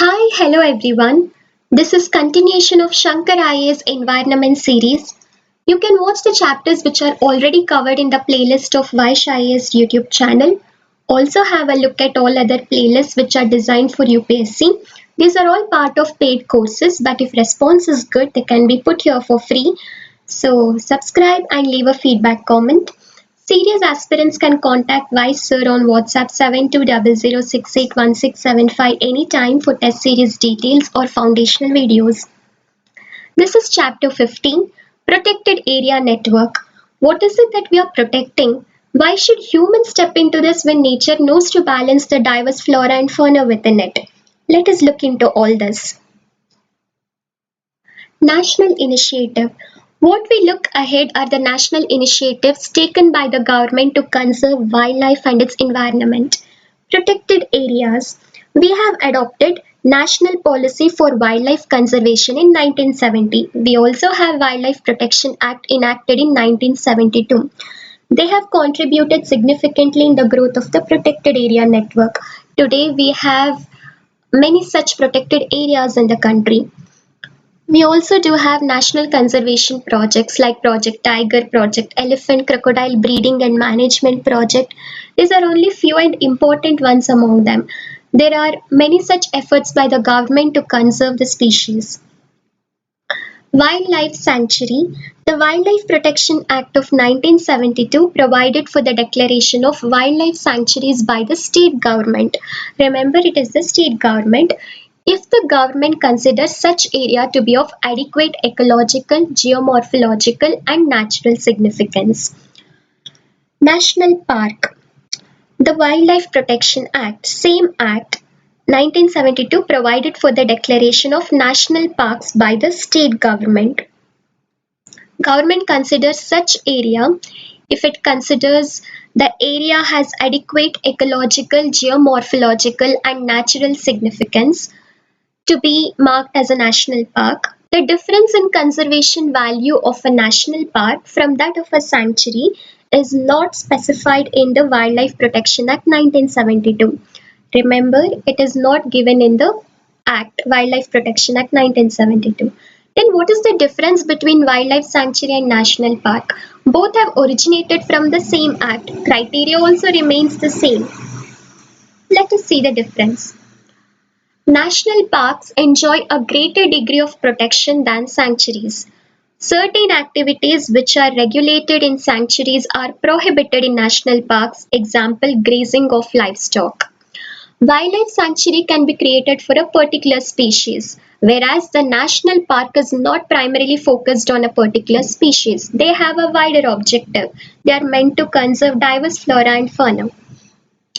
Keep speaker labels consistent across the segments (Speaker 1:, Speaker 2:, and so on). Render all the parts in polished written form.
Speaker 1: Hello everyone. This is continuation of SHANKAR IAS Environment series. You can watch the chapters which are already covered in the playlist of VYSH IAS YouTube channel. Also have a look at all other playlists which are designed for UPSC. These are all part of paid courses, but if response is good, they can be put here for free. So subscribe and leave a feedback comment. Serious aspirants can contact Vice Sir on WhatsApp 7200681675 anytime for test series details or foundational videos. This is chapter 15, Protected Area Network. What is it that we are protecting? Why should humans step into this when nature knows to balance the diverse flora and fauna within it? Let us look into all this. National Initiative. What we look ahead are the national initiatives taken by the government to conserve wildlife and its environment. Protected areas. We have adopted National Policy for Wildlife Conservation in 1970. We also have Wildlife Protection Act enacted in 1972. They have contributed significantly in the growth of the protected area network. Today we have many such protected areas in the country. We also do have national conservation projects like Project Tiger, Project Elephant, Crocodile Breeding and Management Project. These are only few and important ones among them. There are many such efforts by the government to conserve the species. Wildlife Sanctuary. The Wildlife Protection Act of 1972 provided for the declaration of wildlife sanctuaries by the state government. Remember, it is the state government. If the government considers such area to be of adequate ecological, geomorphological and natural significance. National Park. The Wildlife Protection Act, same act, 1972 provided for the declaration of national parks by the state government. Government considers such area if it considers the area has adequate ecological, geomorphological and natural significance to be marked as a national park. The difference in conservation value of a national park from that of a sanctuary is not specified in the Wildlife Protection Act 1972. Remember, it is not given in the Act, Wildlife Protection Act 1972. Then what is the difference between wildlife sanctuary and national park? Both have originated from the same act. Criteria also remains the same. Let us see the difference. National parks enjoy a greater degree of protection than sanctuaries. Certain activities which are regulated in sanctuaries are prohibited in national parks, example grazing of livestock. Wildlife sanctuary can be created for a particular species, whereas the national park is not primarily focused on a particular species. They have a wider objective. They are meant to conserve diverse flora and fauna.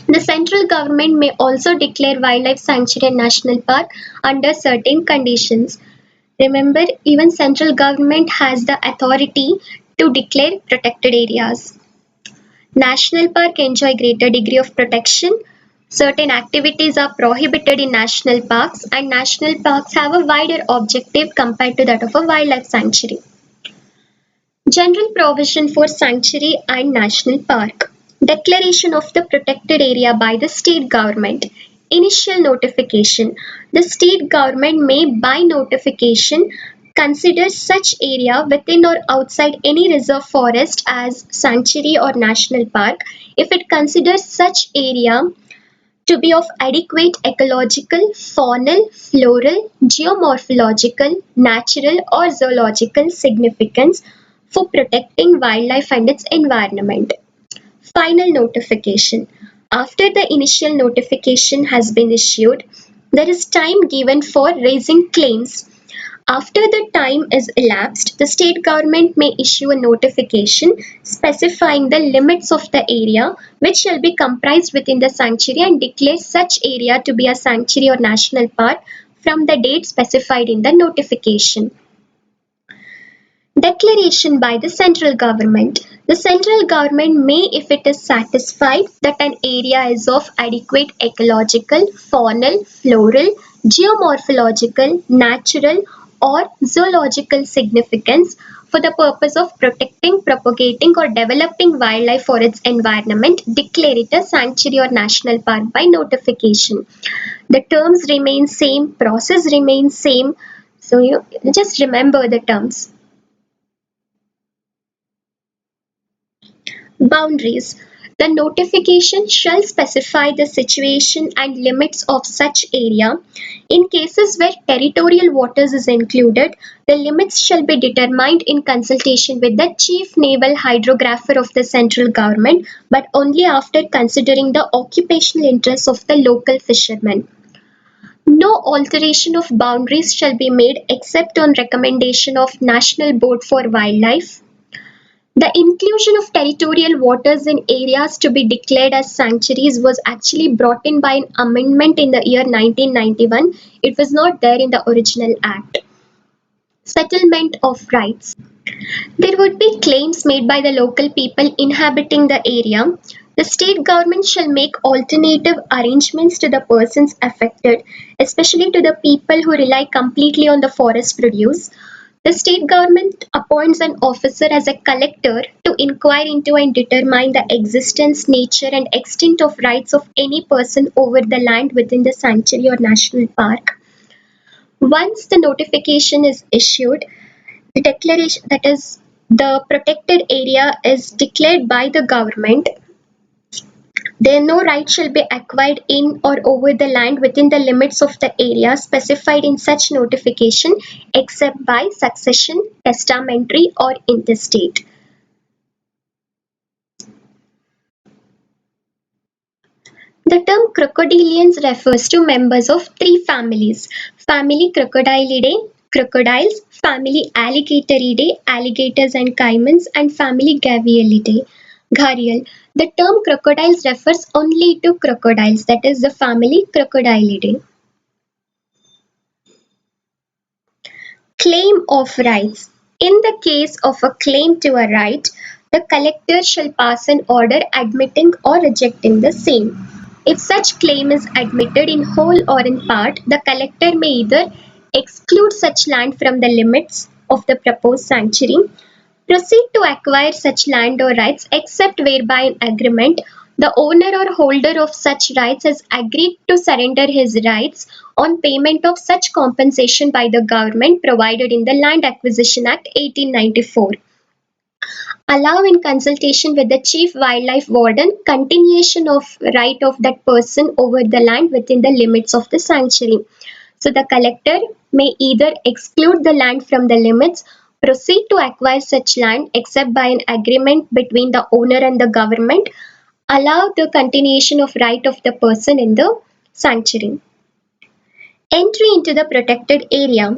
Speaker 1: The central government may also declare wildlife sanctuary and national park under certain conditions. Remember, even central government has the authority to declare protected areas. National park enjoy greater degree of protection. Certain activities are prohibited in national parks and national parks have a wider objective compared to that of a wildlife sanctuary. General provision for sanctuary and national park. Declaration of the protected area by the state government. Initial notification. The state government may by notification consider such area within or outside any reserve forest as sanctuary or national park if it considers such area to be of adequate ecological, faunal, floral, geomorphological, natural or zoological significance for protecting wildlife and its environment. Final notification. After the initial notification has been issued, there is time given for raising claims. After the time is elapsed, the state government may issue a notification specifying the limits of the area which shall be comprised within the sanctuary and declare such area to be a sanctuary or national park from the date specified in the notification. Declaration by the central government. The central government may, if it is satisfied that an area is of adequate ecological, faunal, floral, geomorphological, natural or zoological significance for the purpose of protecting, propagating, or developing wildlife for its environment, declare it a sanctuary or national park by notification. The terms remain same, process remains same, so you just remember the terms. Boundaries. The notification shall specify the situation and limits of such area. In cases where territorial waters is included, the limits shall be determined in consultation with the Chief Naval Hydrographer of the central government, but only after considering the occupational interests of the local fishermen. No alteration of boundaries shall be made except on recommendation of National Board for Wildlife. The inclusion of territorial waters in areas to be declared as sanctuaries was actually brought in by an amendment in the year 1991. It was not there in the original act. Settlement of rights. There would be claims made by the local people inhabiting the area. The state government shall make alternative arrangements to the persons affected, especially to the people who rely completely on the forest produce. The state government appoints an officer as a collector to inquire into and determine the existence, nature, and extent of rights of any person over the land within the sanctuary or national park. Once the notification is issued, the declaration, that is, the protected area is declared by the government. There no right shall be acquired in or over the land within the limits of the area specified in such notification except by succession, testamentary, or intestate. The term crocodilians refers to members of three families: family Crocodilidae, crocodiles; family Alligatoridae, alligators and caimans; and family Gavialidae, gharial. The term crocodiles refers only to crocodiles, that is the family Crocodilidae. Claim of rights. In the case of a claim to a right, the collector shall pass an order admitting or rejecting the same. If such claim is admitted in whole or in part, the collector may either exclude such land from the limits of the proposed sanctuary, proceed to acquire such land or rights except where by an agreement the owner or holder of such rights has agreed to surrender his rights on payment of such compensation by the government provided in the Land Acquisition Act 1894. Allow in consultation with the chief wildlife warden continuation of right of that person over the land within the limits of the sanctuary. So the collector may either exclude the land from the limits, proceed to acquire such land except by an agreement between the owner and the government, allow the continuation of right of the person in the sanctuary. Entry into the protected area.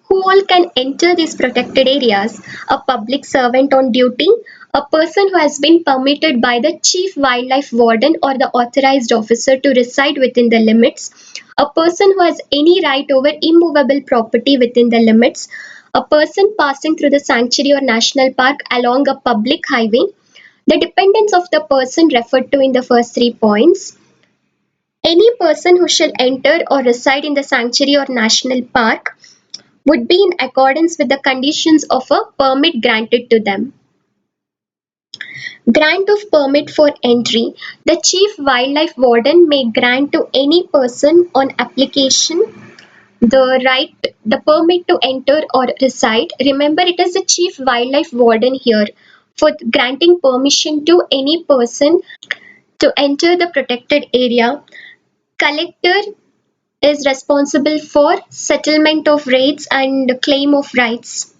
Speaker 1: Who all can enter these protected areas? A public servant on duty, a person who has been permitted by the chief wildlife warden or the authorized officer to reside within the limits, a person who has any right over immovable property within the limits, a person passing through the sanctuary or national park along a public highway, the dependents of the person referred to in the first 3 points. Any person who shall enter or reside in the sanctuary or national park would be in accordance with the conditions of a permit granted to them. Grant of permit for entry. The chief wildlife warden may grant to any person on application the permit to enter or reside. Remember, it is the chief wildlife warden here for granting permission to any person to enter the protected area. Collector is responsible for settlement of rates and claim of rights.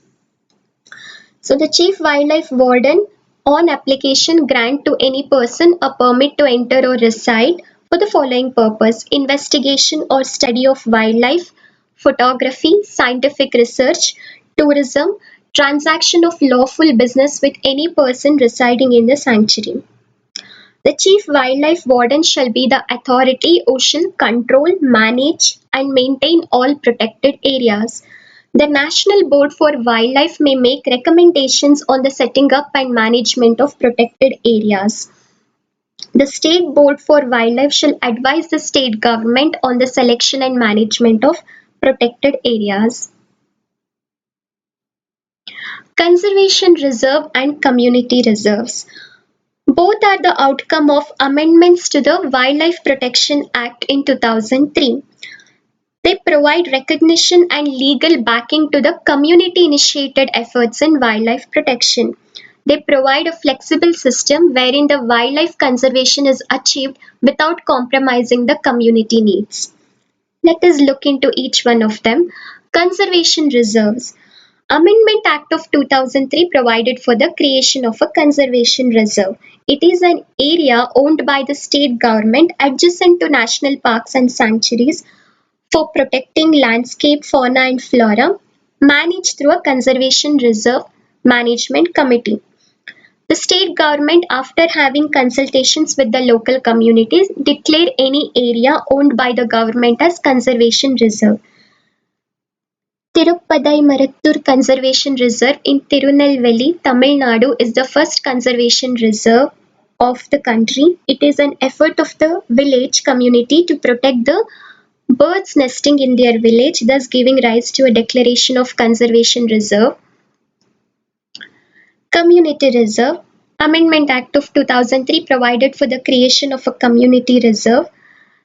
Speaker 1: So the chief wildlife warden on application grant to any person a permit to enter or reside for the following purpose: investigation or study of wildlife, photography, scientific research, tourism, transaction of lawful business with any person residing in the sanctuary. The chief wildlife warden shall be the authority who shall control, manage, and maintain all protected areas. The National Board for Wildlife may make recommendations on the setting up and management of protected areas. The State Board for Wildlife shall advise the state government on the selection and management of protected areas. Conservation reserve and community reserves. Both are the outcome of amendments to the Wildlife Protection Act in 2003. They provide recognition and legal backing to the community-initiated efforts in wildlife protection. They provide a flexible system wherein the wildlife conservation is achieved without compromising the community needs. Let us look into each one of them. Conservation reserves. Amendment Act of 2003 provided for the creation of a conservation reserve. It is an area owned by the state government adjacent to national parks and sanctuaries for protecting landscape, fauna and flora, managed through a conservation reserve management committee. The state government, after having consultations with the local communities, declare any area owned by the government as conservation reserve. Tiruppadai Conservation Reserve in Tirunelveli, Tamil Nadu is the first conservation reserve of the country. It is an effort of the village community to protect the birds nesting in their village, thus giving rise to a declaration of conservation reserve. Community reserve. Amendment Act of 2003 provided for the creation of a community reserve.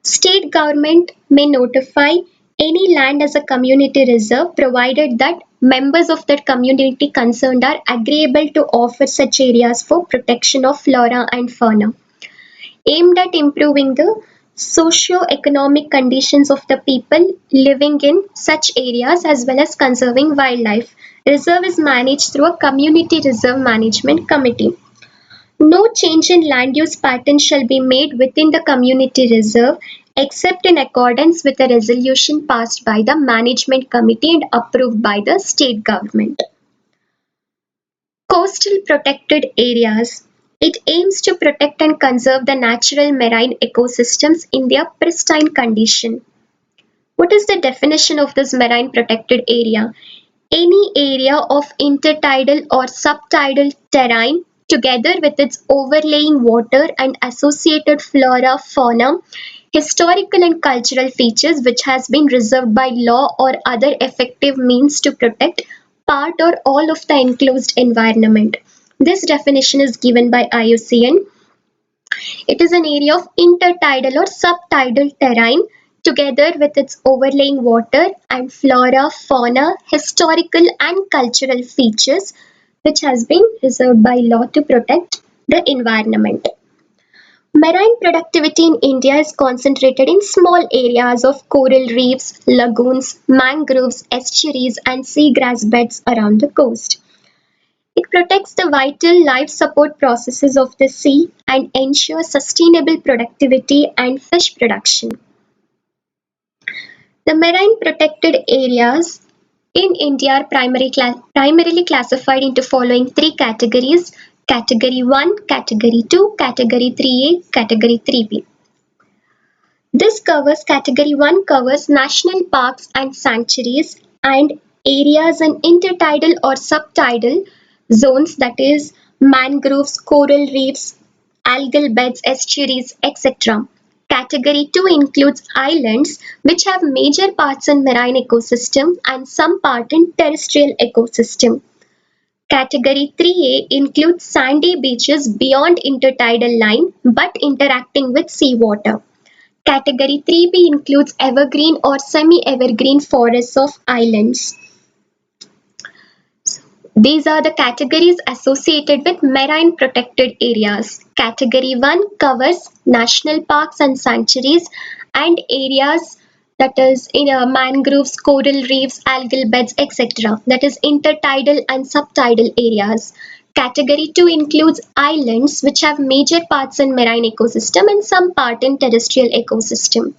Speaker 1: State government may notify any land as a community reserve provided that members of that community concerned are agreeable to offer such areas for protection of flora and fauna. Aimed at improving the socio-economic conditions of the people living in such areas as well as conserving wildlife. Reserve is managed through a community reserve management committee. No change in land use pattern shall be made within the community reserve except in accordance with a resolution passed by the management committee and approved by the state government. Coastal protected areas. It aims to protect and conserve the natural marine ecosystems in their pristine condition. What is the definition of this marine protected area? Any area of intertidal or subtidal terrain together with its overlaying water and associated flora, fauna, historical and cultural features which has been reserved by law or other effective means to protect part or all of the enclosed environment. This definition is given by IUCN. It is an area of intertidal or subtidal terrain together with its overlaying water and flora, fauna, historical and cultural features which has been reserved by law to protect the environment. Marine productivity in India is concentrated in small areas of coral reefs, lagoons, mangroves, estuaries and seagrass beds around the coast. It protects the vital life support processes of the sea and ensures sustainable productivity and fish production. The marine protected areas in India are primarily classified into following three categories: Category 1, Category 2, Category 3A, Category 3B. Category 1 covers national parks and sanctuaries and areas in intertidal or subtidal zones, that is mangroves, coral reefs, algal beds, estuaries, etc. Category 2 includes islands which have major parts in marine ecosystem and some part in terrestrial ecosystem. Category 3A includes sandy beaches beyond intertidal line but interacting with seawater. Category 3B includes evergreen or semi-evergreen forests of islands. These are the categories associated with marine protected areas. Category 1 covers national parks and sanctuaries and areas, that is in mangroves, coral reefs, algal beds, etc. That is intertidal and subtidal areas. Category 2 includes islands which have major parts in marine ecosystem and some part in terrestrial ecosystem.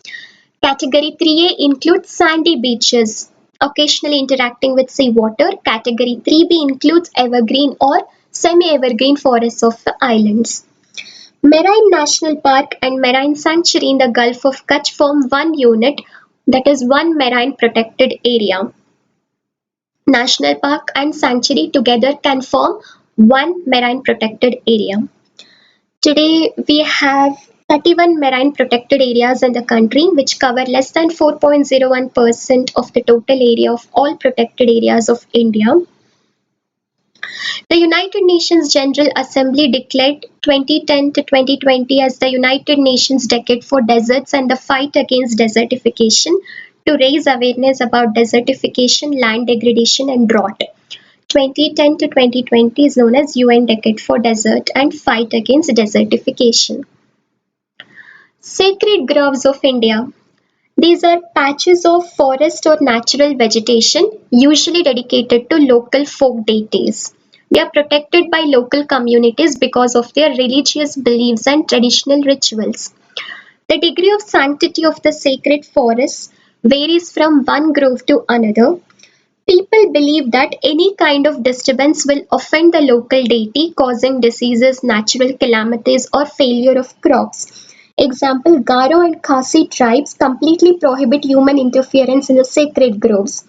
Speaker 1: Category 3A includes sandy beaches, occasionally interacting with seawater. Category 3B includes evergreen or semi-evergreen forests of the islands. Marine National Park and Marine Sanctuary in the Gulf of Kutch form one unit, that is one marine protected area. National Park and Sanctuary together can form one marine protected area. Today we have 31 marine protected areas in the country which cover less than 4.01% of the total area of all protected areas of India. The United Nations General Assembly declared 2010 to 2020 as the United Nations Decade for Deserts and the Fight Against Desertification to raise awareness about desertification, land degradation, and drought. 2010 to 2020 is known as UN Decade for Desert and Fight Against Desertification. Sacred Groves of India. These are patches of forest or natural vegetation, usually dedicated to local folk deities. They are protected by local communities because of their religious beliefs and traditional rituals. The degree of sanctity of the sacred forests varies from one grove to another. People believe that any kind of disturbance will offend the local deity, causing diseases, natural calamities, or failure of crops. Example, Garo and Khasi tribes completely prohibit human interference in the sacred groves.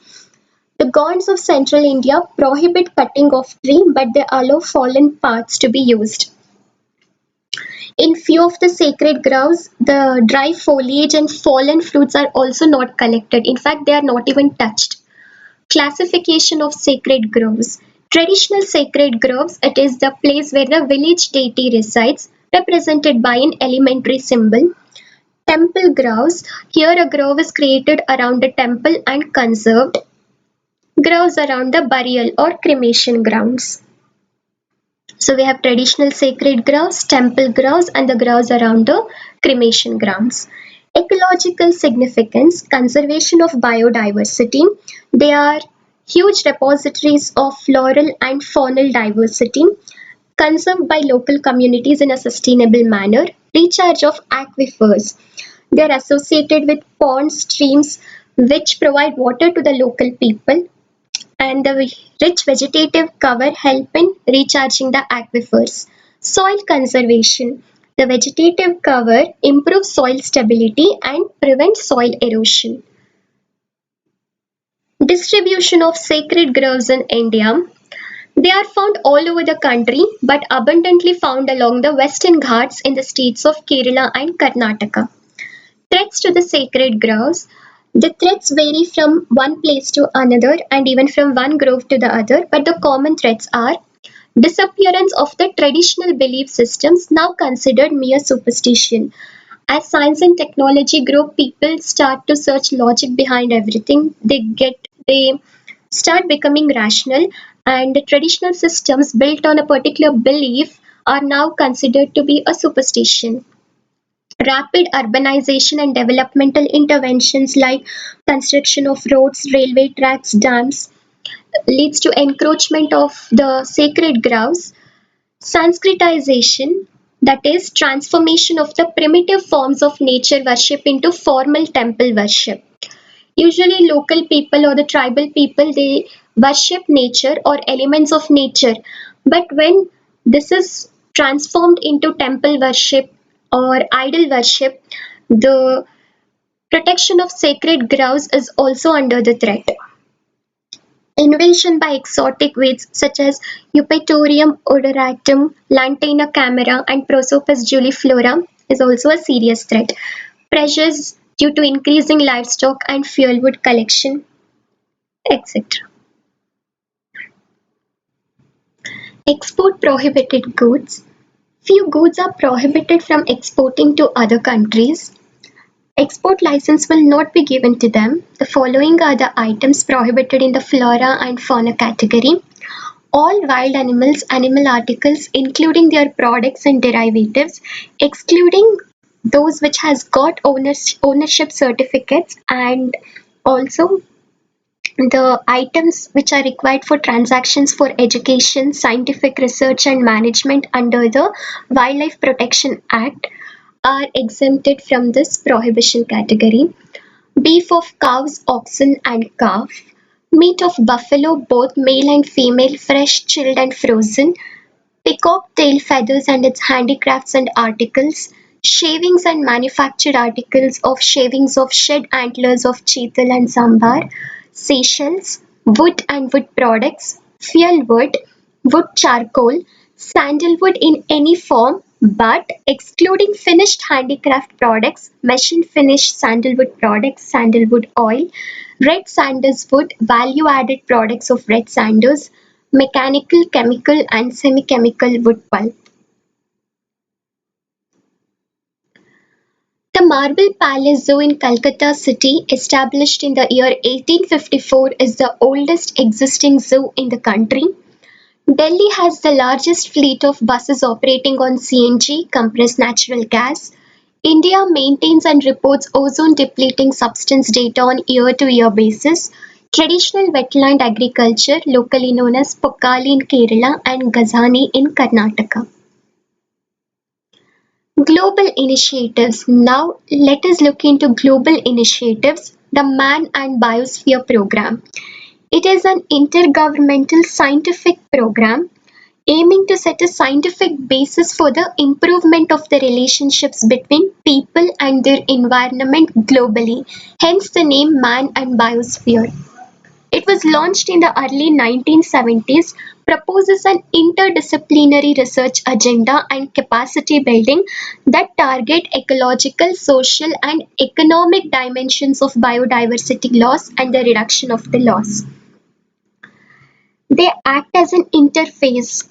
Speaker 1: The gods of central India prohibit cutting of tree, but they allow fallen parts to be used. In few of the sacred groves, the dry foliage and fallen fruits are also not collected. In fact, they are not even touched. Classification of sacred groves. Traditional sacred groves, it is the place where the village deity resides, represented by an elementary symbol. Temple groves, here a grove is created around a temple and conserved. Groves around the burial or cremation grounds. So we have traditional sacred groves, temple groves, and the groves around the cremation grounds. Ecological significance, conservation of biodiversity. They are huge repositories of floral and faunal diversity, conserved by local communities in a sustainable manner. Recharge of aquifers. They are associated with ponds, streams, which provide water to the local people, and the rich vegetative cover help in recharging the aquifers. Soil conservation. The vegetative cover improves soil stability and prevents soil erosion. Distribution of sacred groves in India. They are found all over the country but abundantly found along the western Ghats in the states of Kerala and Karnataka. Threats to the sacred groves. The threats vary from one place to another and even from one grove to the other, but the common threats are disappearance of the traditional belief systems now considered mere superstition. As science and technology grow, people start to search logic behind everything. They start becoming rational, and the traditional systems built on a particular belief are now considered to be a superstition. Rapid urbanization and developmental interventions like construction of roads, railway tracks, dams leads to encroachment of the sacred groves. Sanskritization, that is transformation of the primitive forms of nature worship into formal temple worship. Usually local people or the tribal people, they worship nature or elements of nature, but when this is transformed into temple worship or idol worship, the protection of sacred groves is also under the threat. Invasion by exotic weeds such as Eupatorium odoratum, Lantana camera, and Prosopis juliflora is also a serious threat. Pressures due to increasing livestock and fuelwood collection, etc. Export prohibited goods. Few goods are prohibited from exporting to other countries. Export license will not be given to them. The following are the items prohibited in the flora and fauna category. All wild animals, animal articles, including their products and derivatives, excluding those which has got ownership certificates, and also the items which are required for transactions for education, scientific research and management under the Wildlife Protection Act are exempted from this prohibition category. Beef of cows, oxen and calf. Meat of buffalo, both male and female, fresh, chilled and frozen. Peacock tail feathers and its handicrafts and articles. Shavings and manufactured articles of shavings of shed antlers of cheetal and sambar. Seashells, wood and wood products. Fuel wood, wood charcoal, sandalwood in any form but excluding finished handicraft products, machine finished sandalwood products, sandalwood oil, red sandalwood, value added products of red sandals, mechanical, chemical and semi-chemical wood pulp. The Marble Palace Zoo in Calcutta City, established in the year 1854, is the oldest existing zoo in the country. Delhi has the largest fleet of buses operating on CNG, compressed natural gas. India maintains and reports ozone depleting substance data on year-to-year basis. Traditional wetland agriculture, locally known as Pokali in Kerala and Gazani in Karnataka. Global initiatives. Now let us look into global initiatives, the Man and Biosphere Program. It is an intergovernmental scientific program aiming to set a scientific basis for the improvement of the relationships between people and their environment globally, hence the name Man and Biosphere. It was launched in the early 1970s, proposes an interdisciplinary research agenda and capacity building that target ecological, social and economic dimensions of biodiversity loss and the reduction of the loss. They act as an interface.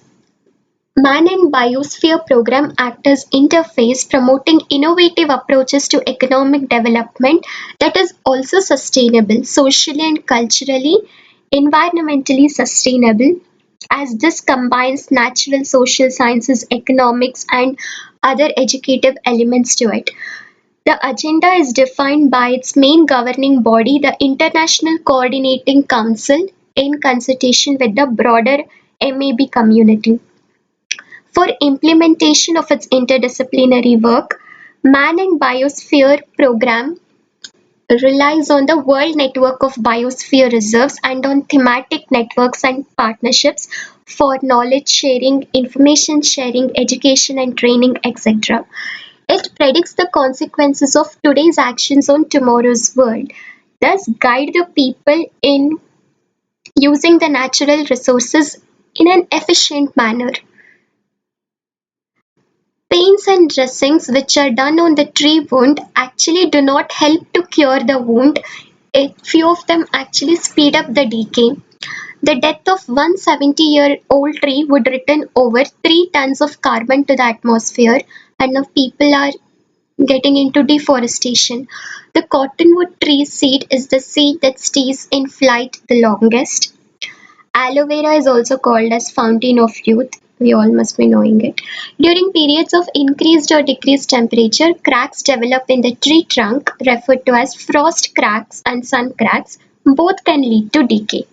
Speaker 1: Man and Biosphere program act as interface promoting innovative approaches to economic development that is also sustainable, socially and culturally, environmentally sustainable, as this combines natural, social sciences, economics and other educative elements to it. The agenda is defined by its main governing body, the International Coordinating Council, in consultation with the broader MAB community. For implementation of its interdisciplinary work, Man and Biosphere program relies on the World Network of Biosphere Reserves and on thematic networks and partnerships for knowledge sharing, information sharing, education and training, etc. It predicts the consequences of today's actions on tomorrow's world, thus guide the people in using the natural resources in an efficient manner. Paints and dressings which are done on the tree wound actually do not help to cure the wound. A few of them actually speed up the decay. The death of one 70-year-old tree would return over 3 tons of carbon to the atmosphere, and now people are getting into deforestation. The cottonwood tree seed is the seed that stays in flight the longest. Aloe vera is also called as fountain of youth. We all must be knowing it. During periods of increased or decreased temperature, cracks develop in the tree trunk, referred to as frost cracks and sun cracks. Both can lead to decay.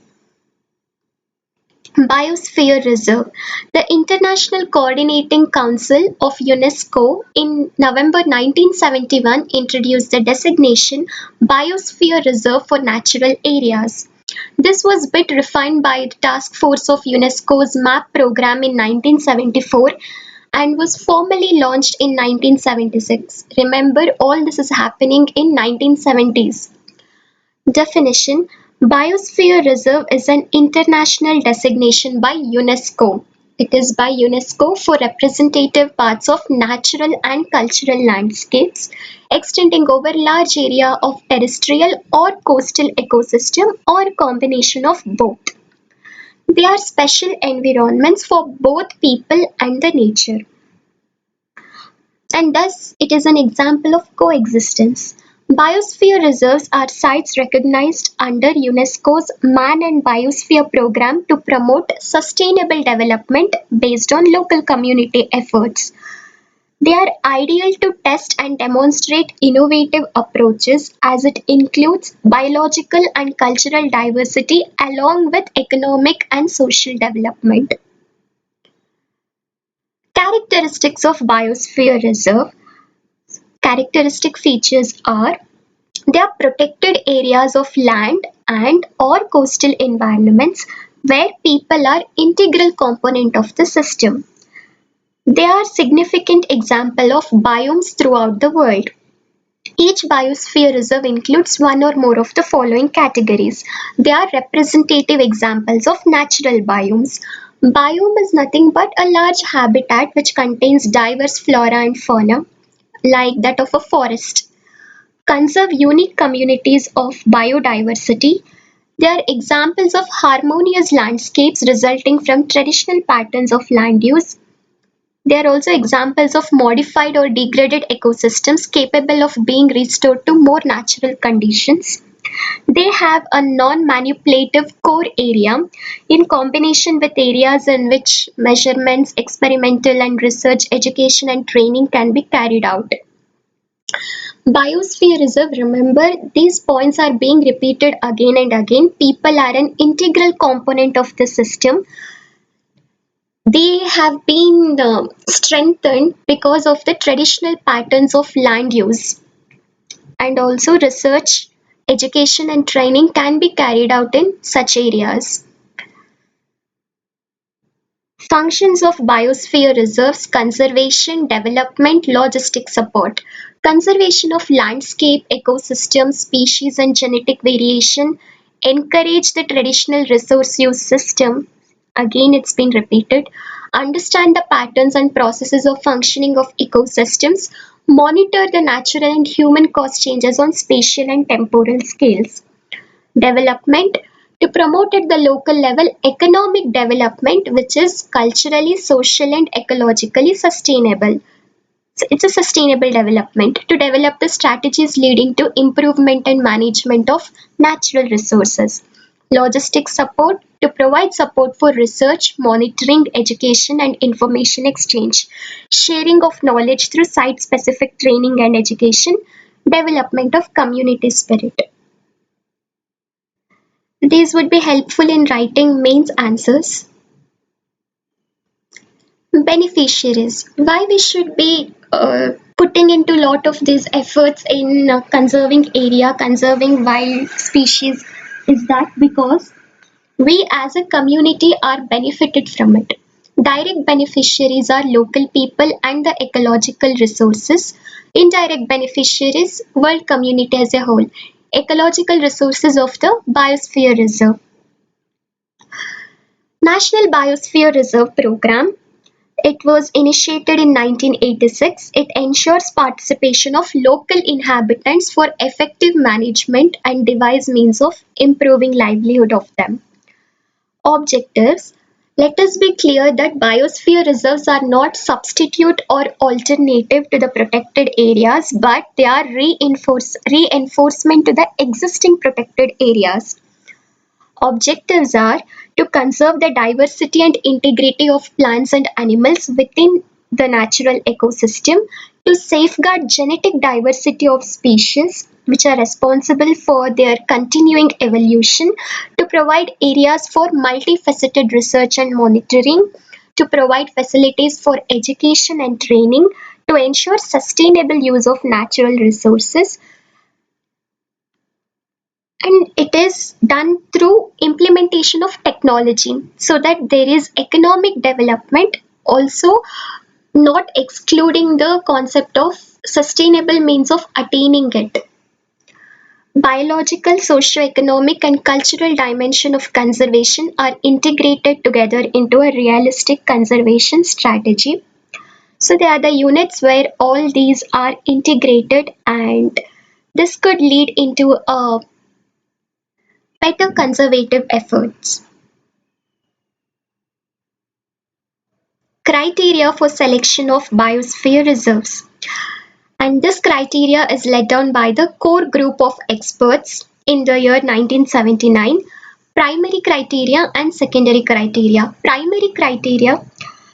Speaker 1: Biosphere Reserve. The International Coordinating Council of UNESCO in November 1971 introduced the designation Biosphere Reserve for natural areas. This was bit refined by the task force of UNESCO's MAP program in 1974 and was formally launched in 1976. Remember, all this is happening in 1970s. Definition: Biosphere Reserve is an international designation by UNESCO. It is by UNESCO for representative parts of natural and cultural landscapes extending over large area of terrestrial or coastal ecosystem or a combination of both. They are special environments for both people and the nature, and thus it is an example of coexistence. Biosphere reserves are sites recognized under UNESCO's Man and Biosphere program to promote sustainable development based on local community efforts. They are ideal to test and demonstrate innovative approaches as it includes biological and cultural diversity along with economic and social development. Characteristics of Biosphere Reserve. Characteristic features are: they are protected areas of land and or coastal environments where people are integral component of the system. They are significant example of biomes throughout the world. Each biosphere reserve includes one or more of the following categories. They are representative examples of natural biomes. Biome is nothing but a large habitat which contains diverse flora and fauna, like that of a forest. Conserve unique communities of biodiversity. They are examples of harmonious landscapes resulting from traditional patterns of land use. They are also examples of modified or degraded ecosystems capable of being restored to more natural conditions. They have a non-manipulative core area in combination with areas in which measurements, experimental and research, education and training can be carried out. Biosphere Reserve, remember, these points are being repeated again and again. People are an integral component of the system. They have been strengthened because of the traditional patterns of land use, and also research, education and training can be carried out in such areas. Functions of biosphere reserves: conservation, development, logistic support. Conservation of landscape, ecosystems, species and genetic variation. Encourage the traditional resource use system. Again, it's been repeated. Understand the patterns and processes of functioning of ecosystems. Monitor the natural and human caused changes on spatial and temporal scales. Development: to promote at the local level economic development which is culturally, social and ecologically sustainable. So it's a sustainable development to develop the strategies leading to improvement and management of natural resources. Logistic support: to provide support for research, monitoring, education and information exchange. Sharing of knowledge through site specific training and education. Development of community spirit. These would be helpful in writing mains answers. Beneficiaries. Why we should be putting into a lot of these efforts in conserving area, conserving wild species, is that because we as a community are benefited from it. Direct beneficiaries are local people and the ecological resources. Indirect beneficiaries, world community as a whole. Ecological resources of the Biosphere Reserve. National Biosphere Reserve Program. It was initiated in 1986. It ensures participation of local inhabitants for effective management and devise means of improving livelihood of them. Objectives. Let us be clear that biosphere reserves are not substitute or alternative to the protected areas, but they are reinforcement to the existing protected areas. Objectives are to conserve the diversity and integrity of plants and animals within the natural ecosystem, to safeguard genetic diversity of species which are responsible for their continuing evolution, to provide areas for multifaceted research and monitoring, to provide facilities for education and training, to ensure sustainable use of natural resources, and it is done through implementation of technology so that there is economic development, also not excluding the concept of sustainable means of attaining it. Biological, socio-economic and cultural dimension of conservation are integrated together into a realistic conservation strategy. So they are the units where all these are integrated, and this could lead into a better conservative efforts. Criteria for selection of biosphere reserves. And this criteria is laid down by the core group of experts in the year 1979. Primary criteria and secondary criteria. Primary criteria: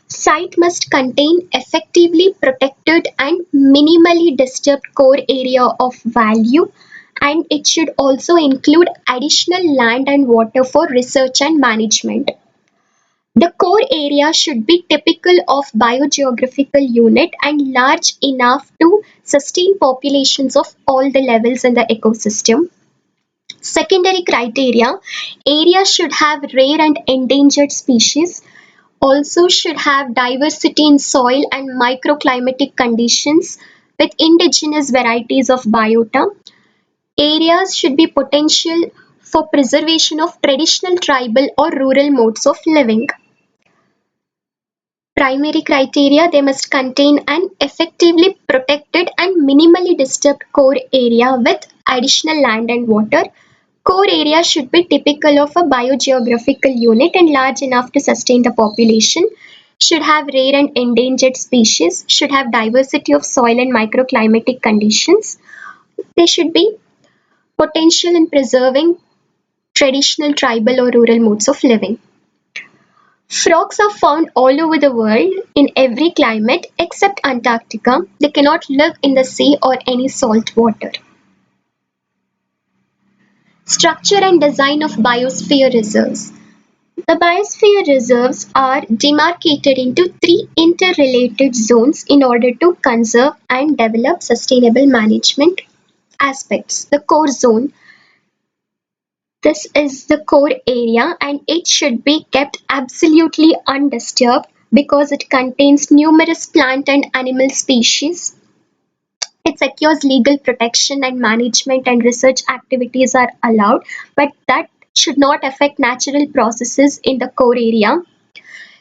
Speaker 1: site must contain effectively protected and minimally disturbed core area of value, and it should also include additional land and water for research and management. The core area should be typical of biogeographical unit and large enough to sustain populations of all the levels in the ecosystem. Secondary criteria: area should have rare and endangered species, also should have diversity in soil and microclimatic conditions with indigenous varieties of biota. Areas should be potential for preservation of traditional tribal or rural modes of living. Primary criteria: they must contain an effectively protected and minimally disturbed core area with additional land and water. Core area should be typical of a biogeographical unit and large enough to sustain the population, should have rare and endangered species, should have diversity of soil and microclimatic conditions. They should be potential in preserving traditional tribal or rural modes of living. Frogs are found all over the world in every climate except Antarctica. They cannot live in the sea or any salt water. Structure and design of biosphere reserves. The biosphere reserves are demarcated into three interrelated zones in order to conserve and develop sustainable management aspects. The core zone. This is the core area and it should be kept absolutely undisturbed because it contains numerous plant and animal species. It secures legal protection and management and research activities are allowed, but that should not affect natural processes in the core area.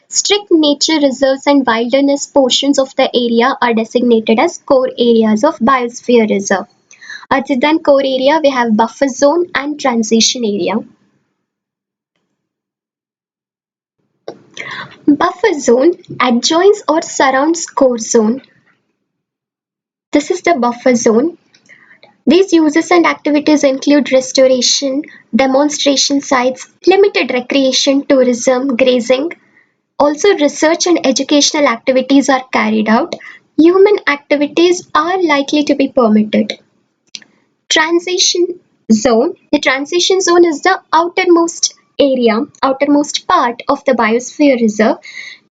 Speaker 1: Strict nature reserves and wilderness portions of the area are designated as core areas of Biosphere Reserve. Other than core area, we have buffer zone and transition area. Buffer zone adjoins or surrounds core zone. This is the buffer zone. These uses and activities include restoration, demonstration sites, limited recreation, tourism, grazing. Also, research and educational activities are carried out. Human activities are likely to be permitted. Transition zone. The transition zone is the outermost area, outermost part of the Biosphere Reserve.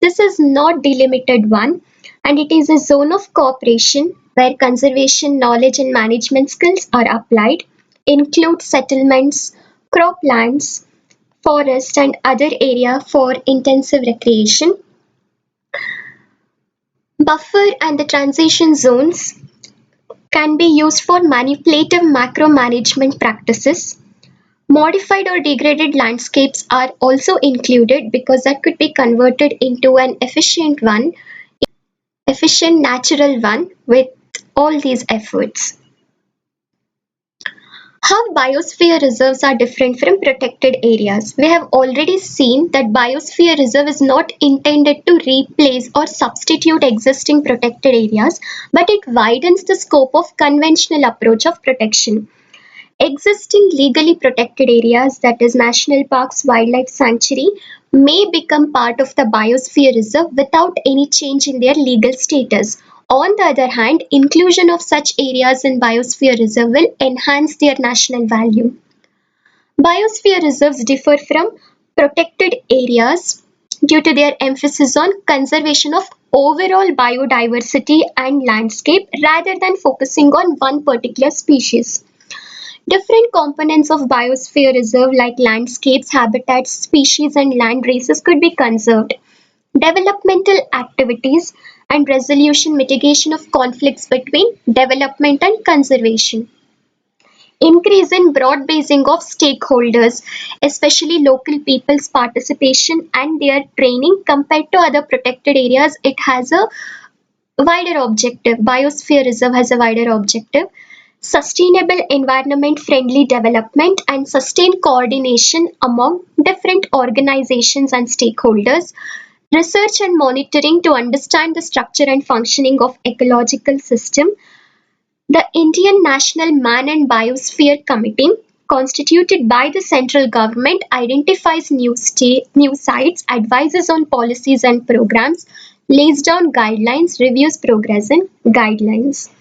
Speaker 1: This is not delimited one and it is a zone of cooperation where conservation knowledge and management skills are applied, include settlements, croplands, forest and other area for intensive recreation. Buffer and the transition zones can be used for manipulative macro management practices. Modified or degraded landscapes are also included because that could be converted into an efficient natural one with all these efforts. How biosphere reserves are different from protected areas. We have already seen that biosphere reserve is not intended to replace or substitute existing protected areas, but it widens the scope of conventional approach of protection. Existing legally protected areas, that is national parks, wildlife sanctuary, may become part of the biosphere reserve without any change in their legal status. On the other hand, inclusion of such areas in biosphere reserve will enhance their national value. Biosphere reserves differ from protected areas due to their emphasis on conservation of overall biodiversity and landscape rather than focusing on one particular species. Different components of biosphere reserve like landscapes, habitats, species and land races could be conserved. Developmental activities and resolution mitigation of conflicts between development and conservation. Increase in broad basing of stakeholders, especially local people's participation and their training compared to other protected areas. It has a wider objective. Biosphere Reserve has a wider objective. Sustainable environment friendly development and sustained coordination among different organizations and stakeholders. Research and monitoring to understand the structure and functioning of ecological system. The Indian National Man and Biosphere Committee, constituted by the central government, identifies new sites, advises on policies and programs, lays down guidelines, reviews progress and guidelines.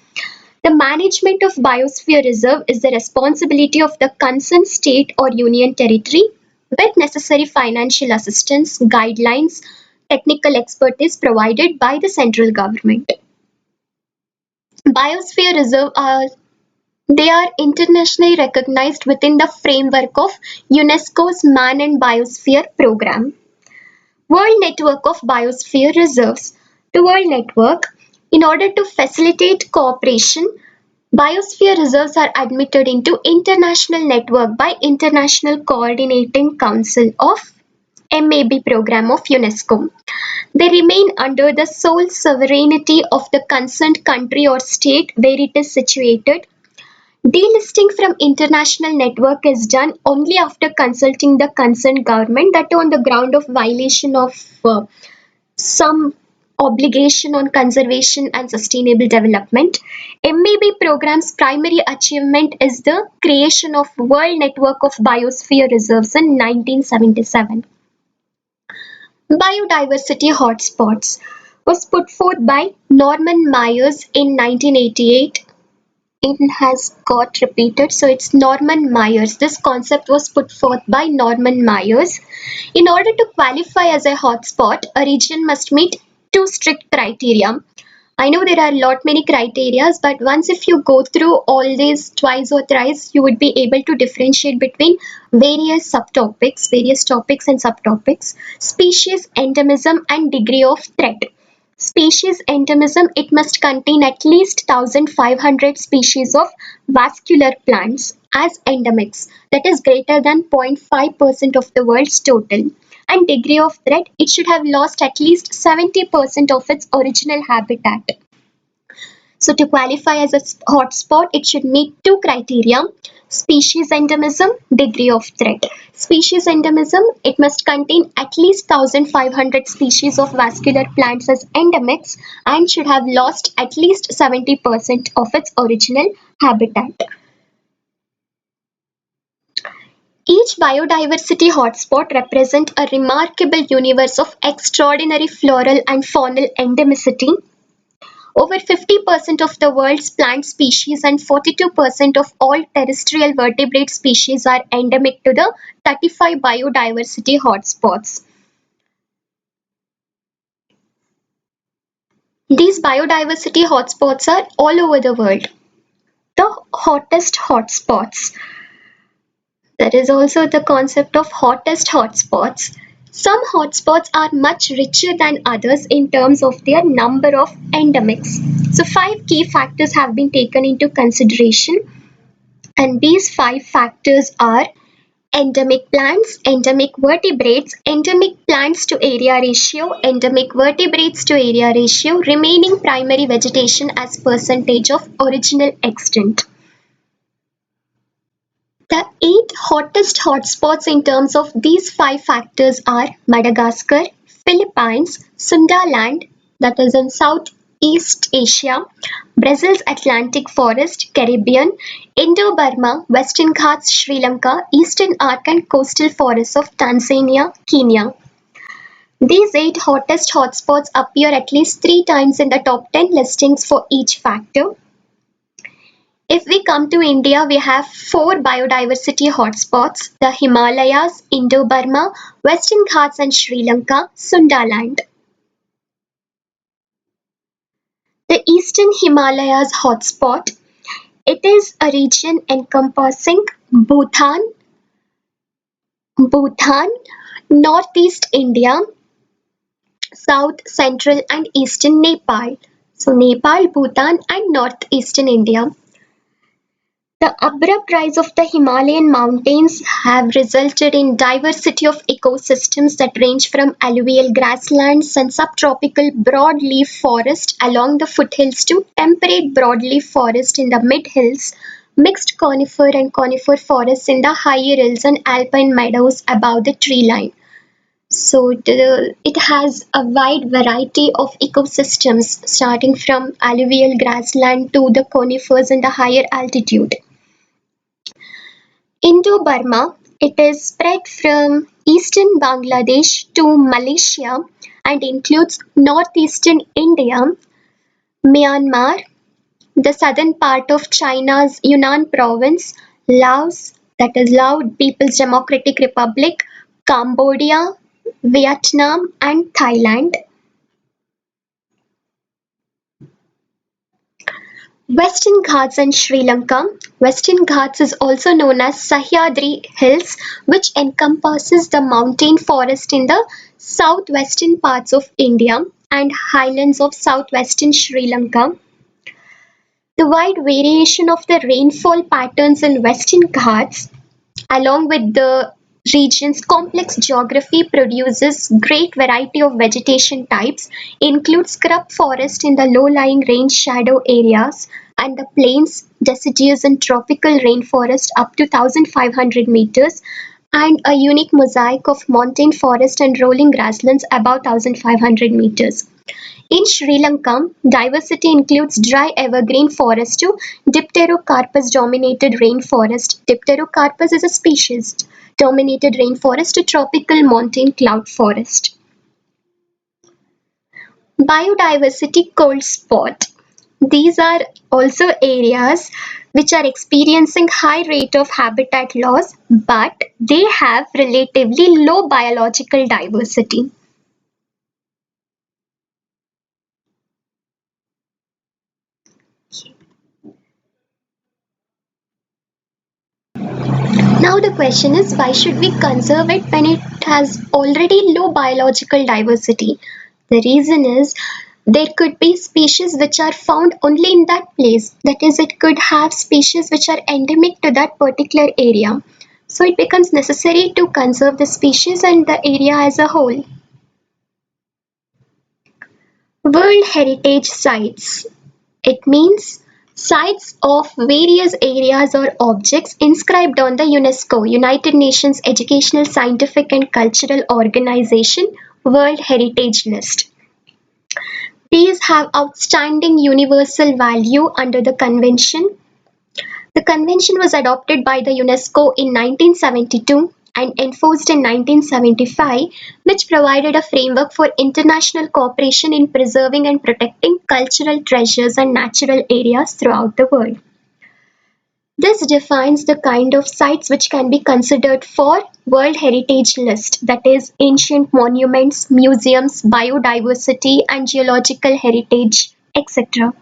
Speaker 1: The management of Biosphere Reserve is the responsibility of the concerned state or union territory with necessary financial assistance, guidelines, technical expertise provided by the central government. Biosphere Reserve they are internationally recognized within the framework of UNESCO's Man and Biosphere Program. World Network of Biosphere Reserves. The World Network, in order to facilitate cooperation, biosphere reserves are admitted into international network by International Coordinating Council of MAB program of UNESCO. They remain under the sole sovereignty of the concerned country or state where it is situated. Delisting from international network is done only after consulting the concerned government, that on the ground of violation of some obligation on conservation and sustainable development. MBB program's primary achievement is the creation of World Network of Biosphere Reserves in 1977. Biodiversity hotspots was put forth by Norman Myers in 1988. It has got repeated, so it's Norman Myers. This concept was put forth by Norman Myers. In order to qualify as a hotspot, a region must meet two strict criteria. I know there are a lot many criterias, but once if you go through all these twice or thrice, you would be able to differentiate between various subtopics, various topics and subtopics, species endemism and degree of threat. Species endemism, it must contain at least 1500 species of vascular plants as endemics, that is greater than 0.5% of the world's total. And degree of threat, it should have lost at least 70% of its original habitat. So to qualify as a hotspot, it should meet two criteria: species endemism, degree of threat. Species endemism, it must contain at least 1500 species of vascular plants as endemics and should have lost at least 70% of its original habitat. Each biodiversity hotspot represents a remarkable universe of extraordinary floral and faunal endemicity. Over 50% of the world's plant species and 42% of all terrestrial vertebrate species are endemic to the 35 biodiversity hotspots. These biodiversity hotspots are all over the world. The hottest hotspots. There is also the concept of hottest hotspots. Some hotspots are much richer than others in terms of their number of endemics. So 5 key factors have been taken into consideration, and these 5 factors are endemic plants, endemic vertebrates, endemic plants to area ratio, endemic vertebrates to area ratio, remaining primary vegetation as percentage of original extent. The 8 hottest hotspots in terms of these 5 factors are Madagascar, Philippines, Sundaland, that is in Southeast Asia, Brazil's Atlantic Forest, Caribbean, Indo-Burma, Western Ghats, Sri Lanka, Eastern Arc and coastal forests of Tanzania, Kenya. These 8 hottest hotspots appear at least 3 times in the top 10 listings for each factor. If we come to India, we have 4 biodiversity hotspots: the Himalayas, Indo-Burma, Western Ghats and Sri Lanka, Sundaland. The Eastern Himalayas hotspot, it is a region encompassing Bhutan, Northeast India, South, Central and Eastern Nepal. So Nepal, Bhutan and Northeastern India. The abrupt rise of the Himalayan mountains have resulted in diversity of ecosystems that range from alluvial grasslands and subtropical broadleaf forest along the foothills to temperate broadleaf forest in the mid-hills, mixed conifer and conifer forests in the higher hills and alpine meadows above the tree line. So it has a wide variety of ecosystems starting from alluvial grassland to the conifers in the higher altitude. Indo-Burma, it is spread from eastern Bangladesh to Malaysia and includes northeastern India, Myanmar, the southern part of China's Yunnan province, Laos, that is Lao People's Democratic Republic, Cambodia, Vietnam and Thailand. Western Ghats and Sri Lanka. Western Ghats is also known as Sahyadri Hills, which encompasses the mountain forest in the southwestern parts of India and highlands of southwestern Sri Lanka. The wide variation of the rainfall patterns in Western Ghats, along with the region's complex geography, produces great variety of vegetation types, include scrub forest in the low-lying rain shadow areas, and the plains, deciduous and tropical rainforest up to 1,500 meters, and a unique mosaic of montane forest and rolling grasslands above 1,500 meters. In Sri Lanka, diversity includes dry evergreen forest to Dipterocarpus dominated rainforest. Dipterocarpus is a species. Dominated rainforest to tropical montane cloud forest. Biodiversity cold spot. These are also areas which are experiencing high rate of habitat loss, but they have relatively low biological diversity. Now the question is, why should we conserve it when it has already low biological diversity? The reason is there could be species which are found only in that place. That is, it could have species which are endemic to that particular area. So it becomes necessary to conserve the species and the area as a whole. World Heritage Sites. It means sites of various areas or objects inscribed on the UNESCO, United Nations Educational, Scientific and Cultural Organization World Heritage List. These have outstanding universal value under the convention. The convention was adopted by the UNESCO in 1972 and enforced in 1975, which provided a framework for international cooperation in preserving and protecting cultural treasures and natural areas throughout the world. This defines the kind of sites which can be considered for World Heritage List, that is, ancient monuments, museums, biodiversity and geological heritage, etc.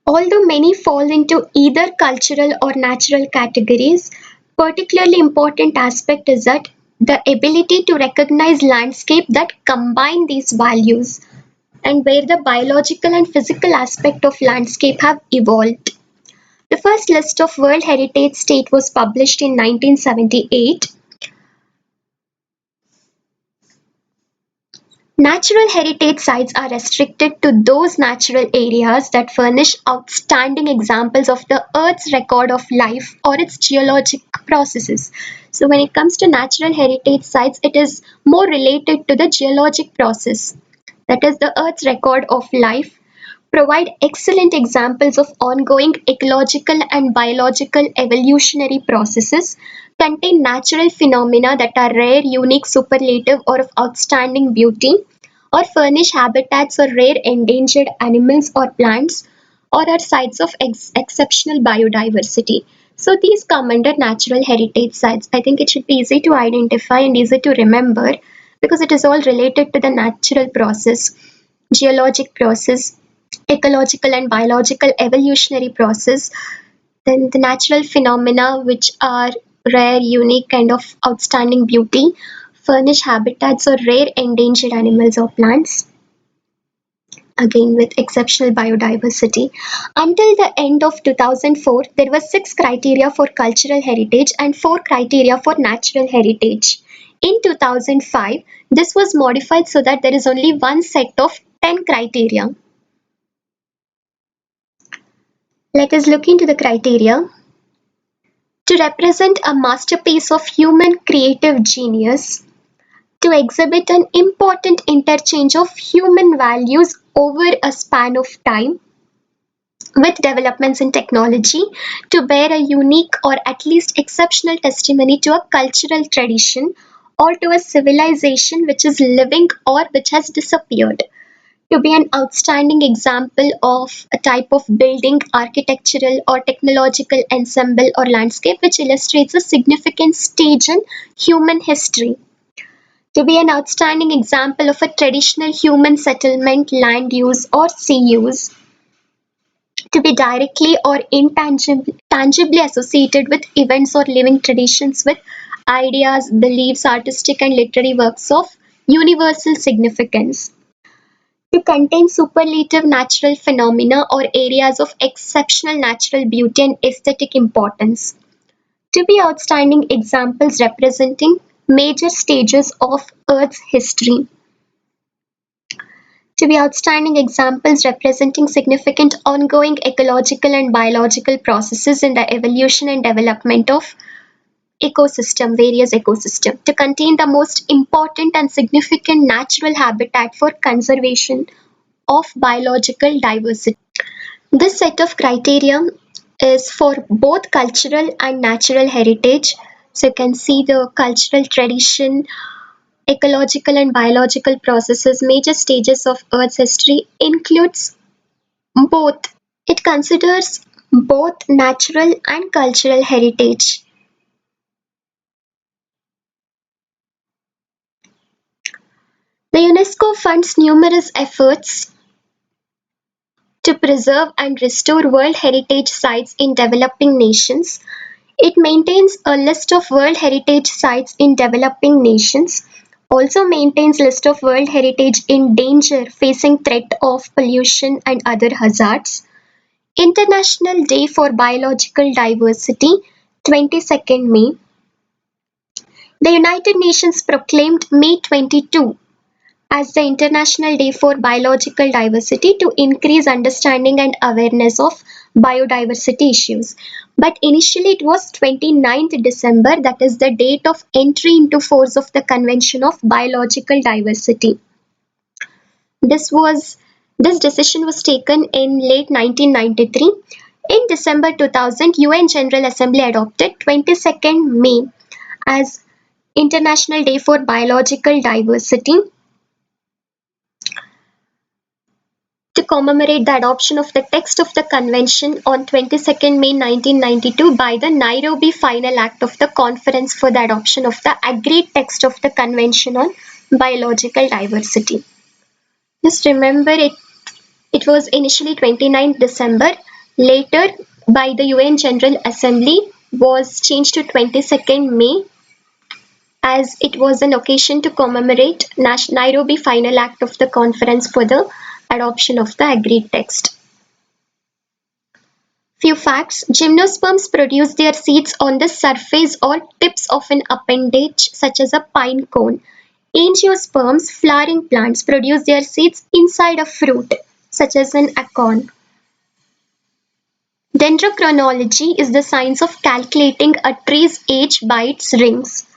Speaker 1: Although many fall into either cultural or natural categories, particularly important aspect is that the ability to recognize landscape that combine these values and where the biological and physical aspect of landscape have evolved. The first list of World Heritage State was published in 1978. Natural heritage sites are restricted to those natural areas that furnish outstanding examples of the Earth's record of life or its geologic processes. So when it comes to natural heritage sites, it is more related to the geologic process, that is the Earth's record of life, provide excellent examples of ongoing ecological and biological evolutionary processes, contain natural phenomena that are rare, unique, superlative, or of outstanding beauty, or furnish habitats for rare endangered animals or plants, or are sites of exceptional biodiversity. So these come under natural heritage sites. I think it should be easy to identify and easy to remember because it is all related to the natural process, geologic process, ecological and biological evolutionary process, then the natural phenomena which are rare, unique, and of outstanding beauty, furnish habitats for rare endangered animals or plants, again with exceptional biodiversity. Until the end of 2004, there were 6 criteria for cultural heritage and 4 criteria for natural heritage. In 2005, this was modified so that there is only one set of 10 criteria. Let us look into the criteria. To represent a masterpiece of human creative genius, to exhibit an important interchange of human values over a span of time with developments in technology, to bear a unique or at least exceptional testimony to a cultural tradition or to a civilization which is living or which has disappeared, to be an outstanding example of a type of building, architectural or technological ensemble or landscape which illustrates a significant stage in human history, to be an outstanding example of a traditional human settlement, land use or sea use, to be directly or tangibly associated with events or living traditions with ideas, beliefs, artistic and literary works of universal significance, to contain superlative natural phenomena or areas of exceptional natural beauty and aesthetic importance, to be outstanding examples representing major stages of Earth's history, to be outstanding examples representing significant ongoing ecological and biological processes in the evolution and development of various ecosystem, to contain the most important and significant natural habitat for conservation of biological diversity. This set of criteria is for both cultural and natural heritage. So you can see the cultural tradition, ecological and biological processes, major stages of Earth's history includes both. It considers both natural and cultural heritage. The UNESCO funds numerous efforts to preserve and restore World Heritage sites in developing nations. It maintains a list of World Heritage sites in developing nations, also maintains list of World Heritage in danger facing threat of pollution and other hazards. International Day for Biological Diversity, 22nd May. The United Nations proclaimed May 22 as the International Day for Biological Diversity to increase understanding and awareness of biodiversity issues. But initially it was 29th December, that is the date of entry into force of the Convention of Biological Diversity. This decision was taken in late 1993. In December 2000, UN General Assembly adopted 22nd May as International Day for Biological Diversity to commemorate the adoption of the text of the convention on 22nd May 1992 by the Nairobi Final Act of the Conference for the adoption of the agreed text of the Convention on Biological Diversity. Just remember it was initially 29th December, later by the UN General Assembly was changed to 22nd May as it was an occasion to commemorate Nairobi Final Act of the Conference for the adoption of the agreed text. Few facts. Gymnosperms produce their seeds on the surface or tips of an appendage such as a pine cone. Angiosperms, flowering plants, produce their seeds inside a fruit such as an acorn. Dendrochronology is the science of calculating a tree's age by its rings.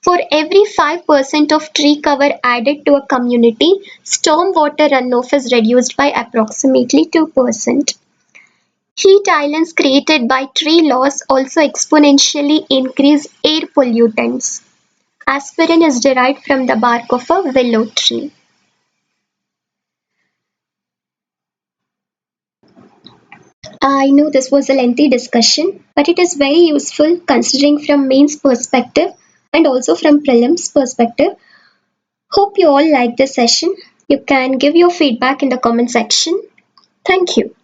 Speaker 1: For every 5% of tree cover added to a community, stormwater runoff is reduced by approximately 2%. Heat islands created by tree loss also exponentially increase air pollutants. Aspirin is derived from the bark of a willow tree. I know this was a lengthy discussion, but it is very useful considering from mains perspective and also from prelims perspective. Hope you all like this session. You can give your feedback in the comment section. Thank you.